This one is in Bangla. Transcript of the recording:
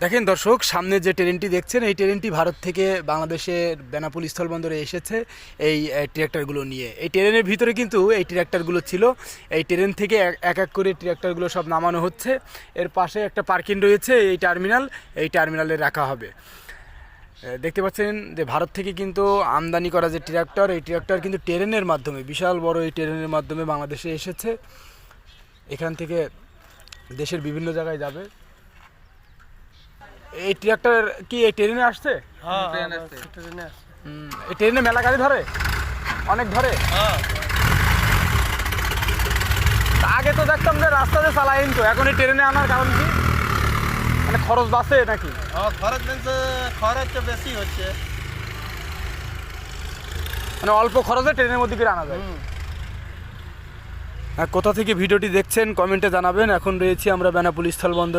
দেখেন দর্শক, সামনে যে ট্রেনটি দেখছেন এই ট্রেনটি ভারত থেকে বাংলাদেশের বেনাপোল স্থলবন্দরে এসেছে এই ট্রাক্টরগুলো নিয়ে। এই ট্রেনের ভিতরে কিন্তু এই ট্রাক্টরগুলো ছিল। এই ট্রেন থেকে এক এক করে ট্রাক্টরগুলো সব নামানো হচ্ছে। এর পাশে একটা পার্কিং রয়েছে, এই টার্মিনালে রাখা হবে। দেখতে পাচ্ছেন যে ভারত থেকে কিন্তু আমদানি করা যে ট্রাক্টর, এই ট্রাক্টর কিন্তু ট্রেনের মাধ্যমে, বিশাল বড় এই ট্রেনের মাধ্যমে বাংলাদেশে এসেছে। এখান থেকে দেশের বিভিন্ন জায়গায় যাবে। এই ট্রাক্টর কি এই ট্রেনে আসছে? এই ট্রেনে মেলা গাড়ি ধরে, অনেক ধরে। আগে তো দেখতাম যে রাস্তাতে চালাইন, তো এখন এই ট্রেনে আনার কারণ কি? মানে খরচ বাঁচে নাকি? খরচ বেশি হচ্ছে, মানে অল্প খরচে ট্রেনের মধ্যে করে আনা যায়। কোথা থেকে ভিডিওটি দেখছেন কমেন্টে জানাবেন। এখন রয়েছি আমরা বেনাপোল স্থলবন্দর।